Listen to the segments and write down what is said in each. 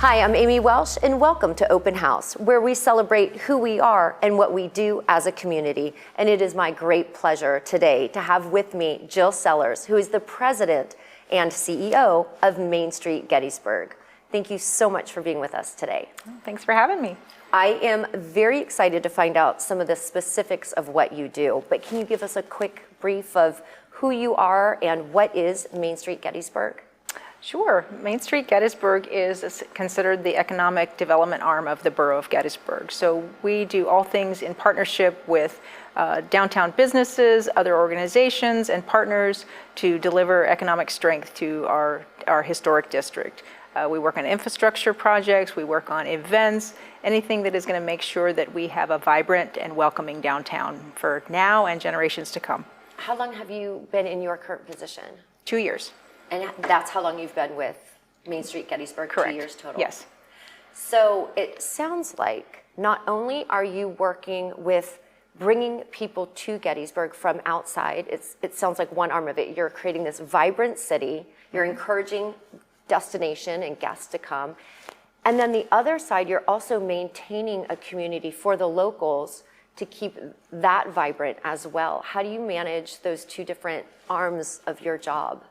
Hi, I'm Amy Welsh, and welcome to Open House, where we celebrate who we are and what we do as a community. And it is my great pleasure today to have with me Jill Sellers, who is the president and CEO of Main Street Gettysburg. Thank you so much for being with us today. Thanks for having me. I am very excited to find out some of the specifics of what you do, but can you give us a quick brief of who you are and what is Main Street Gettysburg? Sure. Main Street Gettysburg is considered the economic development arm of the borough of Gettysburg. So we do all things in partnership with downtown businesses, other organizations, and partners to deliver economic strength to our historic district. We work on infrastructure projects, we work on events, anything that is going to make sure that we have a vibrant and welcoming downtown for now and generations to come. How long have you been in your current position? 2 years. And that's how long you've been with Main Street Gettysburg? Correct. 2 years total? Yes. So it sounds like not only are you working with bringing people to Gettysburg from outside, it sounds like one arm of it, you're creating this vibrant city, you're encouraging destination and guests to come. And then the other side, you're also maintaining a community for the locals to keep that vibrant as well. How do you manage those two different arms of your job?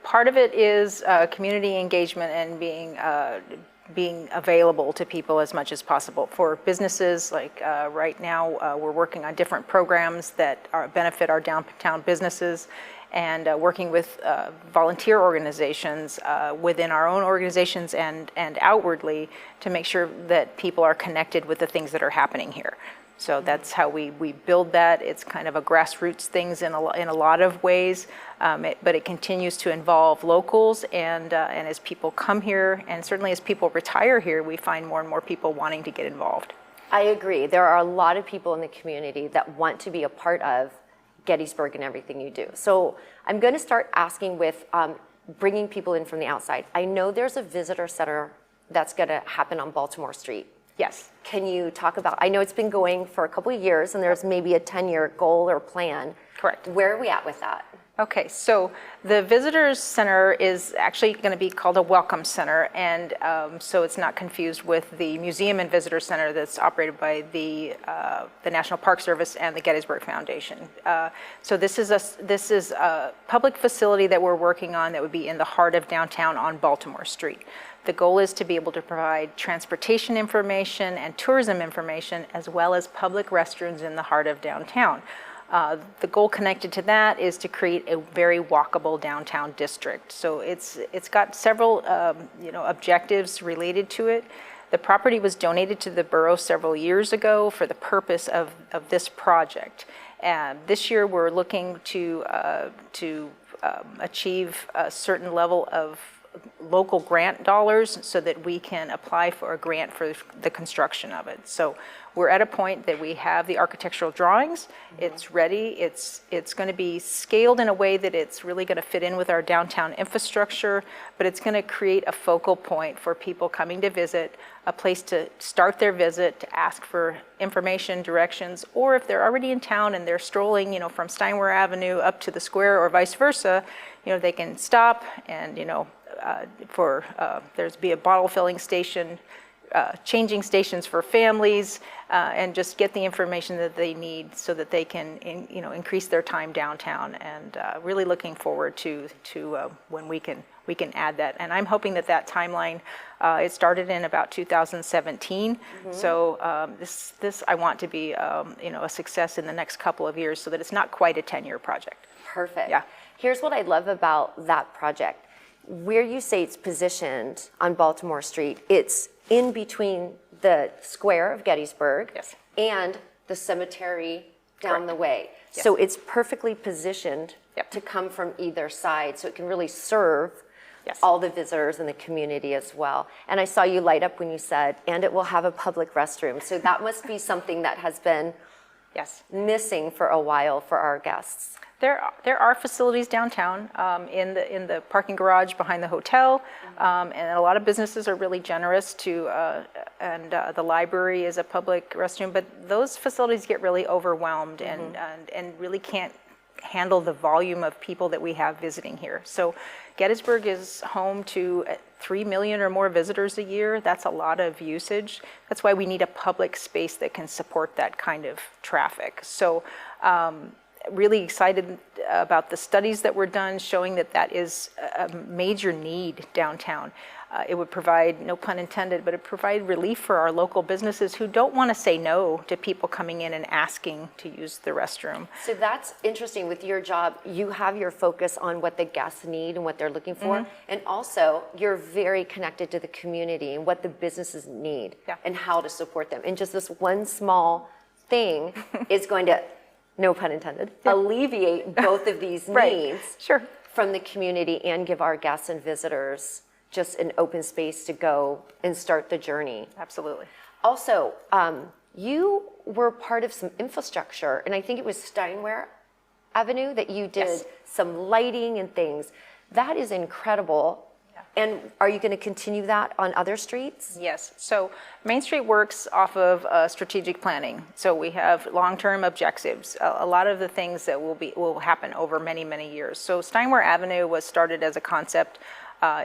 Part of it is community engagement and being available to people as much as possible. For businesses, like right now, we're working on different programs that benefit our downtown businesses, and working with volunteer organizations within our own organizations and outwardly to make sure that people are connected with the things that are happening here. So that's how we build that. It's kind of a grassroots things in a lot of ways, but it continues to involve locals, and as people come here, and certainly as people retire here, we find more and more people wanting to get involved. I agree. There are a lot of people in the community that want to be a part of Gettysburg and everything you do. So I'm going to start asking with bringing people in from the outside. I know there's a visitor center that's going to happen on Baltimore Street. Yes. Can you talk about, I know it's been going for a couple of years and there's maybe a 10-year goal or plan. Correct. Where are we at with that? Okay, so the Visitors Center is actually going to be called a Welcome Center, and so it's not confused with the Museum and Visitor Center that's operated by the National Park Service and the Gettysburg Foundation. So this is a public facility that we're working on that would be in the heart of downtown on Baltimore Street. The goal is to be able to provide transportation information and tourism information, as well as public restrooms in the heart of downtown. The goal connected to that is to create a very walkable downtown district. So it's got several objectives related to it. The property was donated to the borough several years ago for the purpose of this project. And this year we're looking to achieve a certain level of local grant dollars so that we can apply for a grant for the construction of it. So we're at a point that we have the architectural drawings, it's ready, it's going to be scaled in a way that it's really going to fit in with our downtown infrastructure, but it's going to create a focal point for people coming to visit, a place to start their visit, to ask for information, directions, or if they're already in town and they're strolling, from Steinwehr Avenue up to the square or vice versa, they can stop and, there's be a bottle filling station, changing stations for families, and just get the information that they need so that they can, increase their time downtown. And really looking forward to when we can add that. And I'm hoping that timeline, it started in about 2017. Mm-hmm. So this I want to be, a success in the next couple of years, so that it's not quite a 10-year project. Perfect. Yeah. Here's what I love about that project. Where you say it's positioned on Baltimore Street, it's in between the square of Gettysburg, yes, and the cemetery down correct, the way. Yes. So it's perfectly positioned, yep, to come from either side, so it can really serve, yes, all the visitors in the community as well. And I saw you light up when you said, and it will have a public restroom. So that must be something that has been, yes, missing for a while for our guests. There are facilities downtown in the parking garage behind the hotel, and a lot of businesses are really generous to, and the library is a public restroom, but those facilities get really overwhelmed, and really can't handle the volume of people that we have visiting here. So Gettysburg is home to 3 million or more visitors a year. That's a lot of usage. That's why we need a public space that can support that kind of traffic. So really excited about the studies that were done showing that that is a major need downtown. It would provide, no pun intended, but it provide relief for our local businesses who don't want to say no to people coming in and asking to use the restroom. So that's interesting. With your job, you have your focus on what the guests need and what they're looking for. And also, you're very connected to the community and what the businesses need and how to support them. And just this one small thing is going to, no pun intended, alleviate both of these needs from the community and give our guests and visitors just an open space to go and start the journey. Absolutely. Also, you were part of some infrastructure, and I think it was Steinwehr Avenue that you did some lighting and things. That is incredible. And are you going to continue that on other streets? Yes. So Main Street works off of strategic planning. So we have long-term objectives. A lot of the things that will happen over many, many years. So Steinwehr Avenue was started as a concept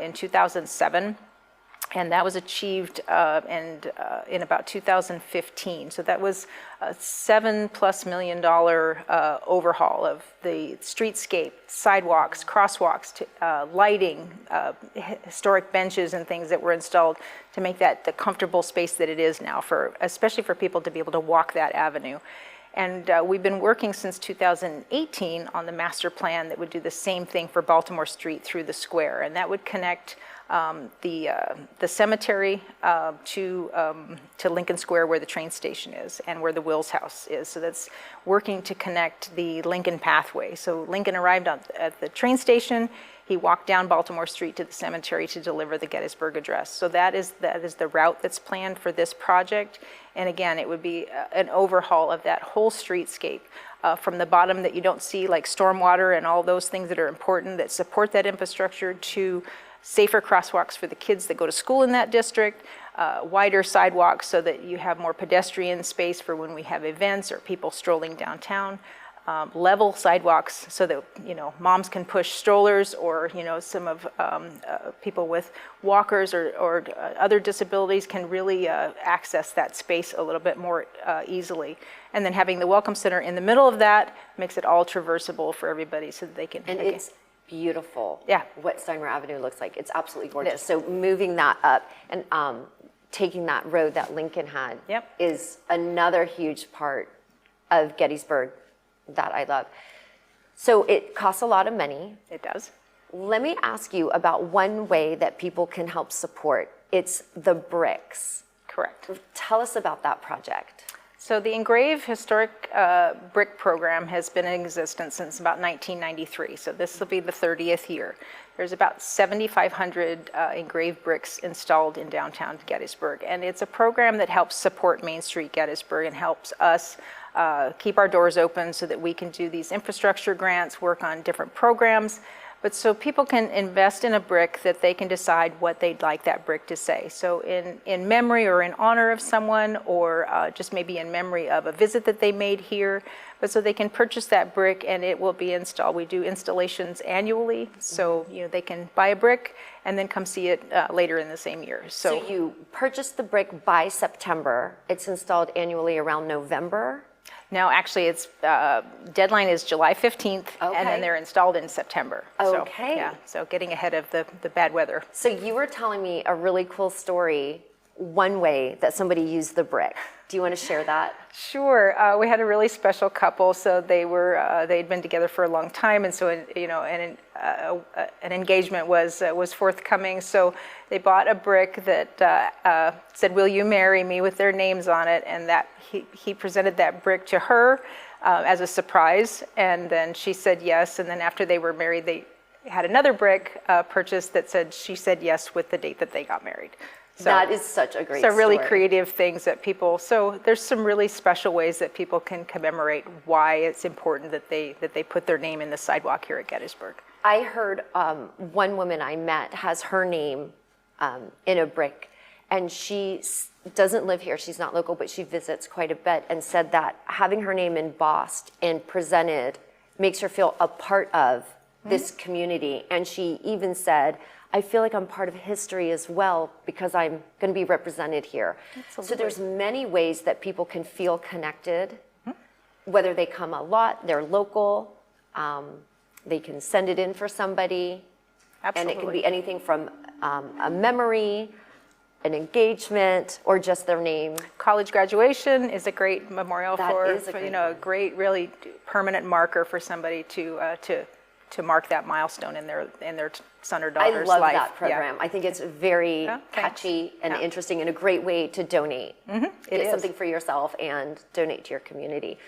in 2007, and that was achieved in about 2015. So that was a $7+ million overhaul of the streetscape, sidewalks, crosswalks, lighting, historic benches and things that were installed to make that the comfortable space that it is now, especially for people to be able to walk that avenue. And we've been working since 2018 on the master plan that would do the same thing for Baltimore Street through the square, and that would connect the cemetery to Lincoln Square, where the train station is and where the Wills House is. So that's working to connect the Lincoln pathway. So Lincoln arrived at the train station. He walked down Baltimore Street to the cemetery to deliver the Gettysburg Address. So that is the route that's planned for this project. And again, it would be an overhaul of that whole streetscape from the bottom that you don't see, like stormwater and all those things that are important that support that infrastructure, to safer crosswalks for the kids that go to school in that district, wider sidewalks so that you have more pedestrian space for when we have events or people strolling downtown. Level sidewalks so that, moms can push strollers, or, some of people with walkers or other disabilities can really access that space a little bit more easily. And then having the Welcome Center in the middle of that makes it all traversable for everybody so that they can. And it's beautiful. Yeah. What Steinwehr Avenue looks like. It's absolutely gorgeous. So moving that up and taking that road that Lincoln had is another huge part of Gettysburg that I love. So it costs a lot of money. It does. Let me ask you about one way that people can help support. It's the bricks. Correct. Tell us about that project. So the Engrave Historic Brick Program has been in existence since about 1993. So this will be the 30th year. There's about 7,500 engraved bricks installed in downtown Gettysburg. And it's a program that helps support Main Street Gettysburg and helps us keep our doors open so that we can do these infrastructure grants, work on different programs, but so people can invest in a brick that they can decide what they'd like that brick to say. So in memory or in honor of someone, or just maybe in memory of a visit that they made here, but so they can purchase that brick and it will be installed. We do installations annually, so they can buy a brick and then come see it later in the same year. So you purchase the brick by September. It's installed annually around November. No, actually, its deadline is July 15th, and then they're installed in September. Okay. So getting ahead of the bad weather. So you were telling me a really cool story, one way that somebody used the brick. Do you want to share that? Sure. We had a really special couple. So they'd been together for a long time, and so an engagement was forthcoming. So they bought a brick that said, "Will you marry me?" with their names on it, and that he presented that brick to her as a surprise, and then she said yes. And then after they were married, they had another brick purchased that said she said yes with the date that they got married. So that is such a great story. So really creative things that people, so there's some really special ways that people can commemorate why it's important that they put their name in the sidewalk here at Gettysburg. I heard one woman I met has her name in a brick, and she doesn't live here. She's not local, but she visits quite a bit, and said that having her name embossed and presented makes her feel a part of this community. And she even said, I feel like I'm part of history as well because I'm going to be represented here. Absolutely. So there's many ways that people can feel connected, whether they come a lot, they're local, they can send it in for somebody. Absolutely. And it can be anything from a memory, an engagement, or just their name. College graduation is a great memorial That for, is a for, great you know, a one. great, really permanent marker for somebody to mark that milestone in their son or daughter's I love life. that program. I think it's very Yeah, thanks. catchy and Yeah. interesting and a great way to donate. It Get is. something for yourself and donate to your community.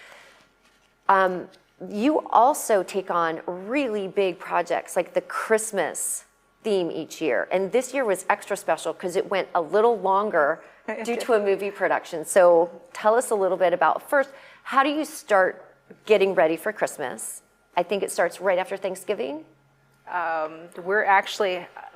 You also take on really big projects like the Christmas theme each year. And this year was extra special because it went a little longer due to a movie production. So tell us a little bit about, first, how do you start getting ready for Christmas? I think it starts right after Thanksgiving.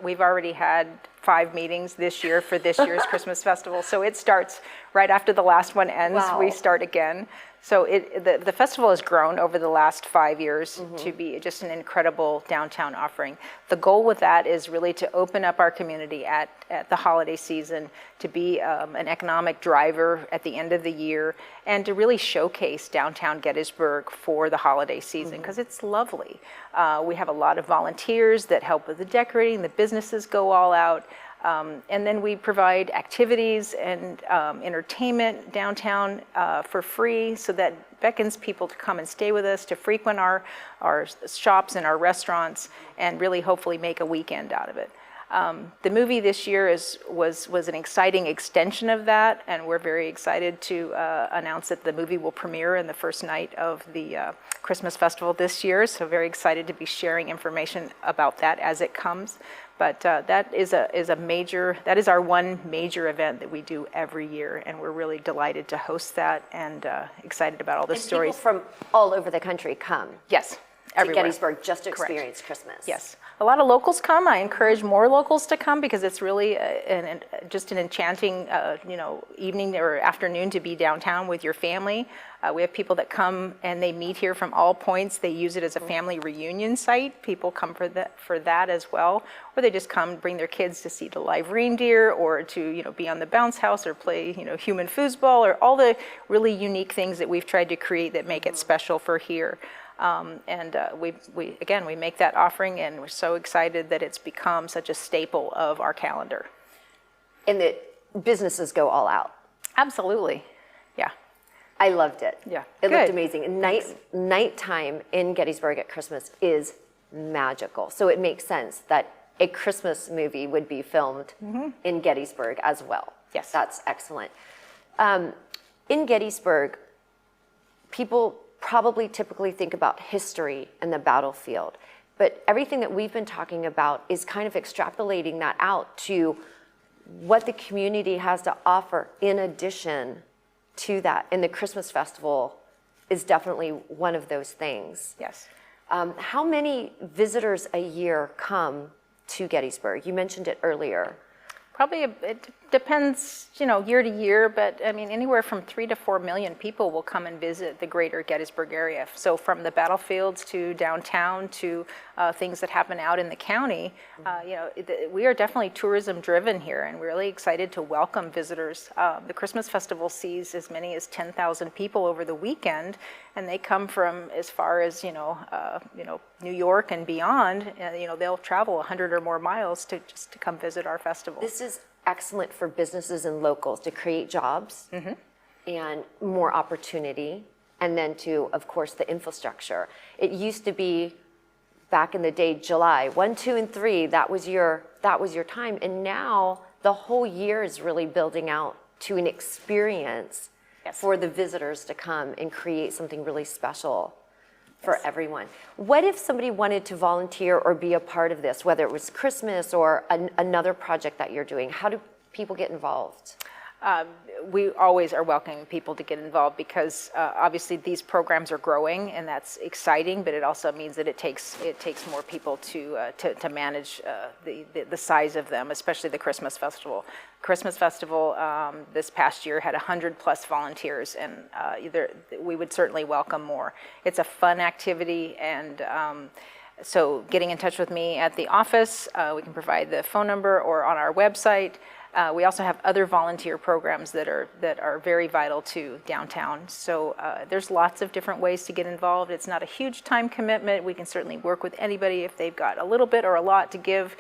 We've already had 5 meetings this year for this year's Christmas festival. So it starts right after the last one ends. Wow. We start again. So the festival has grown over the last 5 years to be just an incredible downtown offering. The goal with that is really to open up our community at the holiday season, to be an economic driver at the end of the year, and to really showcase downtown Gettysburg for the holiday season, because it's lovely. We have a lot of volunteers that help with the decorating, the businesses go all out. And then we provide activities and entertainment downtown for free, so that beckons people to come and stay with us, to frequent our shops and our restaurants, and really hopefully make a weekend out of it. The movie this year was an exciting extension of that, and we're very excited to announce that the movie will premiere in the first night of the Christmas Festival this year. So very excited to be sharing information about that as it comes. But that is our one major event that we do every year, and we're really delighted to host that, and excited about all the And stories. people from all over the country come Yes, to everywhere. Gettysburg just to Correct. experience Christmas. Yes, a lot of locals come. I encourage more locals to come, because it's really just an enchanting, evening or afternoon to be downtown with your family. We have people that come and they meet here from all points. They use it as a family reunion site. People come for that as well, or they just come, bring their kids to see the live reindeer, or to be on the bounce house, or play human foosball, or all the really unique things that we've tried to create that make it special for here. We make that offering, and we're so excited that it's become such a staple of our calendar. And the businesses go all out. Absolutely, yeah. I loved it. Yeah, It looked good. amazing. And nighttime in Gettysburg at Christmas is magical. So it makes sense that a Christmas movie would be filmed in Gettysburg as well. Yes. That's excellent. In Gettysburg, people probably typically think about history and the battlefield. But everything that we've been talking about is kind of extrapolating that out to what the community has to offer in addition to that. And the Christmas Festival is definitely one of those things. Yes. How many visitors a year come to Gettysburg? You mentioned it earlier. Probably it depends, year to year, but I mean, anywhere from 3 to 4 million people will come and visit the greater Gettysburg area. So from the battlefields to downtown to things that happen out in the county, we are definitely tourism driven here, and we're really excited to welcome visitors. The Christmas Festival sees as many as 10,000 people over the weekend, and they come from as far as New York and beyond. They'll travel 100 or more miles to come visit our festival. This is excellent for businesses and locals to create jobs and more opportunity, and then to, of course, the infrastructure. It used to be back in the day, July 1, 2, and 3. That was your time, and now the whole year is really building out to an experience for the visitors to come and create something really special for everyone. What if somebody wanted to volunteer or be a part of this, whether it was Christmas or another project that you're doing? How do people get involved? We always are welcoming people to get involved, because obviously these programs are growing, and that's exciting, but it also means that it takes more people to manage the size of them, especially the Christmas Festival. Christmas Festival this past year had 100+ volunteers, and we would certainly welcome more. It's a fun activity, and So getting in touch with me at the office, we can provide the phone number or on our website. We also have other volunteer programs that are very vital to downtown. So there's lots of different ways to get involved. It's not a huge time commitment. We can certainly work with anybody if they've got a little bit or a lot to give.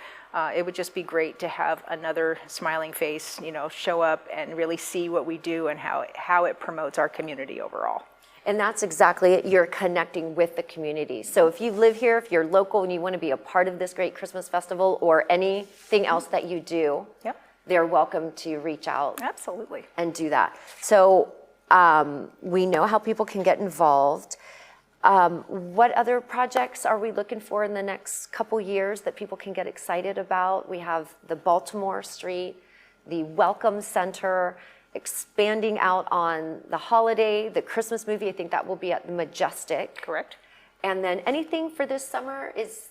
It would just be great to have another smiling face, show up and really see what we do and how it promotes our community overall. And that's exactly it. You're connecting with the community. So if you live here, if you're local and you want to be a part of this great Christmas festival or anything else that you do, they're welcome to reach out. Absolutely. And do that. So we know how people can get involved. What other projects are we looking for in the next couple years that people can get excited about? We have the Baltimore Street, the Welcome Center, expanding out on the holiday, the Christmas movie. I think that will be at the Majestic. Correct. And then anything for this summer? Is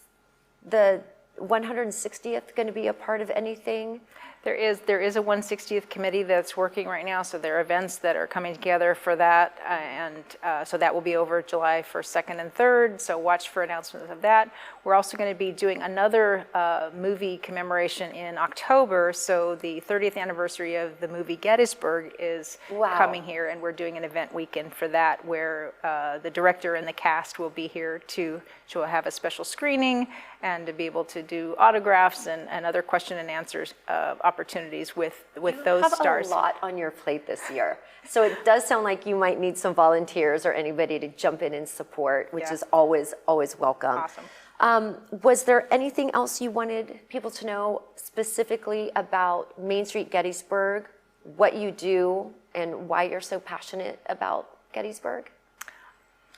the 160th going to be a part of anything? There is a 160th committee that's working right now, so there are events that are coming together for that, and so that will be over July 1st, 2nd, and 3rd, so watch for announcements of that. We're also going to be doing another movie commemoration in October, so the 30th anniversary of the movie Gettysburg is coming here, and we're doing an event weekend for that where the director and the cast will be here to have a special screening and to be able to do autographs and other question and answers opportunities with those stars. You have a lot on your plate this year. So it does sound like you might need some volunteers or anybody to jump in and support, which is always welcome. Awesome. Was there anything else you wanted people to know specifically about Main Street Gettysburg, what you do, and why you're so passionate about Gettysburg?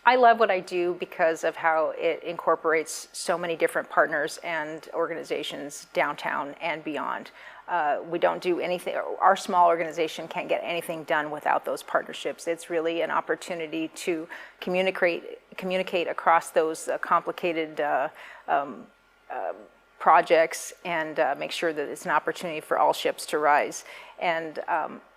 I love what I do because of how it incorporates so many different partners and organizations downtown and beyond. We don't do anything, our small organization can't get anything done without those partnerships. It's really an opportunity to communicate across those complicated projects and make sure that it's an opportunity for all ships to rise. And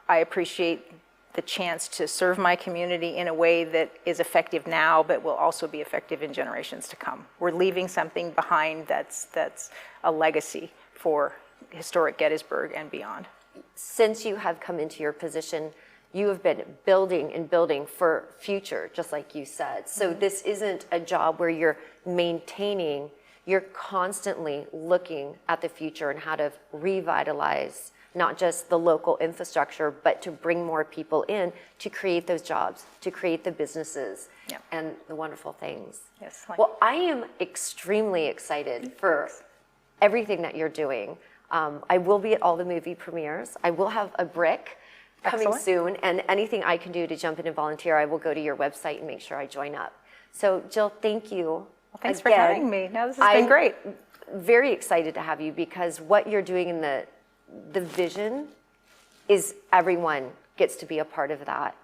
I appreciate the chance to serve my community in a way that is effective now, but will also be effective in generations to come. We're leaving something behind that's a legacy for historic Gettysburg and beyond. Since you have come into your position, you have been building and building for future, just like you said. So this isn't a job where you're maintaining, you're constantly looking at the future and how to revitalize not just the local infrastructure, but to bring more people in to create those jobs, to create the businesses and the wonderful things. Yes. Well, I am extremely excited for everything that you're doing. I will be at all the movie premieres. I will have a brick coming soon, and anything I can do to jump in and volunteer, I will go to your website and make sure I join up. So Jill, thank you. Well, thanks for having me. No, this has been great. Very excited to have you because what you're doing in the vision is everyone gets to be a part of that,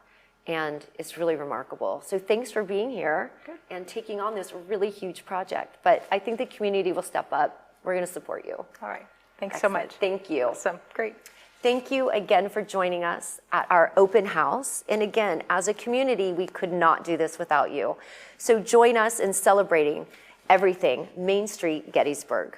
and it's really remarkable. So thanks for being here and taking on this really huge project. But I think the community will step up. We're going to support you. All right. Thanks so much. Thank you. Awesome. Great. Thank you again for joining us at our open house. And again, as a community, we could not do this without you. So join us in celebrating everything Main Street Gettysburg.